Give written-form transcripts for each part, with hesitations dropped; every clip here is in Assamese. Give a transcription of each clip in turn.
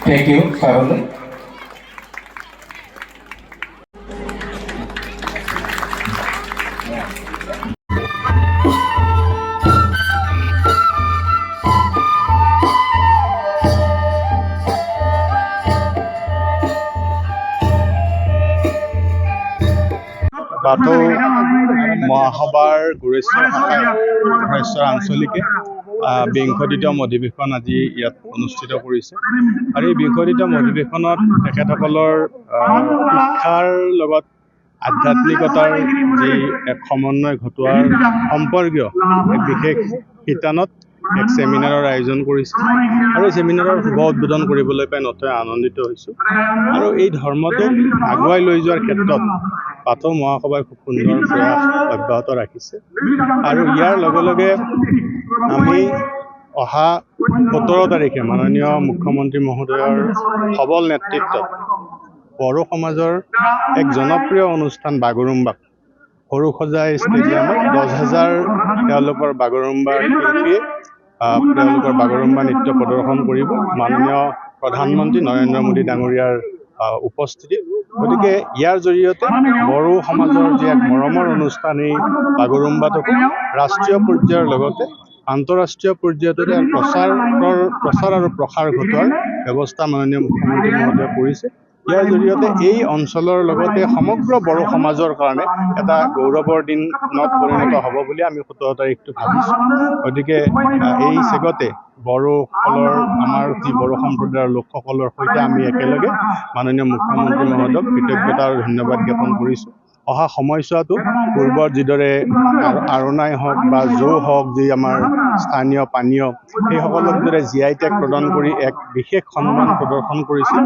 Thank you, Farol. বাথৌ মহাসভাৰ গুৰেশ্বৰ শাখাই গুৰেশ্বৰ আঞ্চলিকে বিংশতিতম অধিৱেশন আজি ইয়াত অনুষ্ঠিত কৰিছে আৰু এই বিংশতিতম অধিৱেশনত তেখেতসকলৰ শিক্ষাৰ লগত আধ্যাত্মিকতাৰ যি এক সমন্বয় ঘটোৱাৰ সম্পৰ্কীয় এক বিশেষ শিতানত এক সেমিনাৰৰ আয়োজন কৰিছে আৰু এই সেমিনাৰৰ শুভ উদ্বোধন কৰিবলৈ পাই নথৈ আনন্দিত হৈছোঁ আৰু এই ধৰ্মটো আগুৱাই লৈ যোৱাৰ ক্ষেত্ৰত বাথৌ মহাসভাই খুব সুন্দৰ প্ৰয়াস অব্যাহত ৰাখিছে আৰু ইয়াৰ লগে লগে আমি অহা 17 তাৰিখে মাননীয় মুখ্যমন্ত্ৰী মহোদয়ৰ সবল নেতৃত্বত বড়ো সমাজৰ এক জনপ্ৰিয় অনুষ্ঠান বাগৰুম্বা সৰুসজাই ষ্টেডিয়ামত 10,000 তেওঁলোকৰ বাগৰুম্বা শিল্পীয়ে তেওঁলোকৰ বাগৰুম্বা নৃত্য প্ৰদৰ্শন কৰিব মাননীয় প্ৰধানমন্ত্ৰী নৰেন্দ্ৰ মোদী ডাঙৰীয়াৰ উপস্থিতিত গতিকে ইয়াৰ জৰিয়তে বড়ো সমাজৰ যি এক মৰমৰ অনুষ্ঠান এই বাগৰুম্বাটোক ৰাষ্ট্ৰীয় পৰ্যায়ৰ লগতে আন্তঃৰাষ্ট্ৰীয় পৰ্যায়তো প্ৰচাৰ আৰু প্ৰসাৰ ঘটোৱাৰ ব্যৱস্থা মাননীয় মুখ্যমন্ত্ৰী মহোদয়ে কৰিছে ইয়াৰ জৰিয়তে এই অঞ্চলৰ লগতে সমগ্ৰ বড়ো সমাজৰ কাৰণে এটা গৌৰৱৰ দিনত পৰিণত হ'ব বুলি আমি 17 তাৰিখটো ভাবিছোঁ গতিকে এই চেগতে বড়োসকলৰ আমাৰ যি বড়ো সম্প্ৰদায়ৰ লোকসকলৰ সৈতে আমি একেলগে মাননীয় মুখ্যমন্ত্ৰী মহোদয়ক কৃতজ্ঞতা আৰু ধন্যবাদ জ্ঞাপন কৰিছোঁ অহা সময়ছোৱাতো পূৰ্বৰ যিদৰে আৰণাই হওক বা জৌ হওক যি আমাৰ স্থানীয় পানীয় সেই সকলক দৰে জিআই টেগ প্ৰদান কৰি এক বিশেষ সন্মান প্ৰদৰ্শন কৰিছিল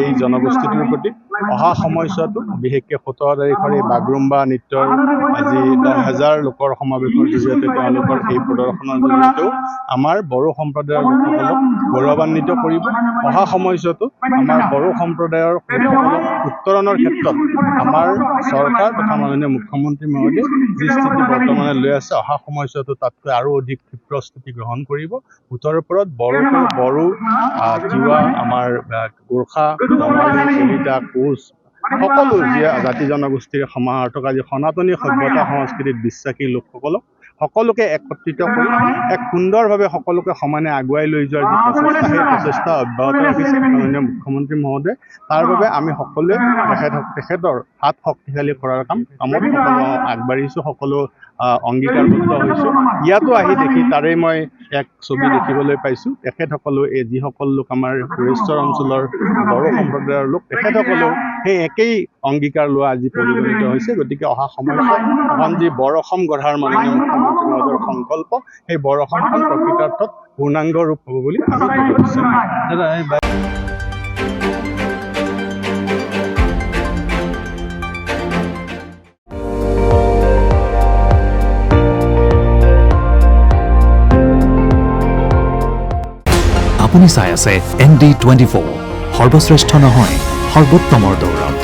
এই জনগোষ্ঠীটোৰ প্ৰতি অহা সময়ছোৱাতো বিশেষকৈ 17 তাৰিখৰ এই বাগৰুম্বা নৃত্যৰ আজি 10,000 লোকৰ সমাৱেশৰ জৰিয়তে তেওঁলোকৰ এই প্ৰদৰ্শনৰ জৰিয়তেও আমাৰ বড়ো সম্প্ৰদায়ৰ লোকসকলক গৌৰৱান্বিত কৰিব অহা সময়ছোৱাতো আমাৰ বড়ো সম্প্ৰদায়ৰ লোকসকলক উত্তৰণৰ ক্ষেত্ৰত আমাৰ চৰকাৰ তথা মাননীয় মুখ্যমন্ত্ৰী মহোদয়ে যি স্থিতি বৰ্তমানে লৈ আছে অহা সময়ছোৱাতো তাতকৈ আৰু অধিক ক্ষিপ্ৰ স্থিতি গ্ৰহণ কৰিব উত্তৰ ওপৰত বড়ো তিৱা আমাৰ গোৰ্খা বঙালী কলিতা কোচ সকলো যি জাতি জনগোষ্ঠীৰ সমাহাৰথক আজি সনাতনী সভ্যতা সংস্কৃতিত বিশ্বাসী লোকসকলক সকলোকে একত্ৰিত কৰি এক সুন্দৰভাৱে সকলোকে সমানে আগুৱাই লৈ যোৱাৰ যি প্ৰচেষ্টা সেই প্ৰচেষ্টা অব্যাহত ৰাখিছে মাননীয় মুখ্যমন্ত্ৰী মহোদয়ে তাৰ বাবে আমি সকলোৱে তেখেতৰ হাত শক্তিশালী কৰাৰ কামত সকলো আগবাঢ়িছোঁ সকলো অংগীকাৰবদ্ধ হৈছোঁ ইয়াতো আহি দেখি তাৰে মই এক ছবি দেখিবলৈ পাইছোঁ তেখেতসকলেও এই যিসকল লোক আমাৰ গুৰেশ্বৰ অঞ্চলৰ বড়ো সম্প্ৰদায়ৰ লোক তেখেতসকলেও সেই একেই অংগীকাৰ লোৱা আজি পৰিগণিত হৈছে গতিকে অহা সময়ছোৱাত এখন যি বড় অসম গঢ়াৰ মাননীয় মুখ্যমন্ত্ৰী মহোদয়ৰ সংকল্প সেই বড় অসমখন প্ৰকৃতাৰ্থত পূৰ্ণাংগ ৰূপ হ'ব বুলি আমি ভাবিছোঁ আপুনি চাই আছে ND24 সৰ্বশ্ৰেষ্ঠ নহয় সৰ্বোত্তমৰ দৌৰ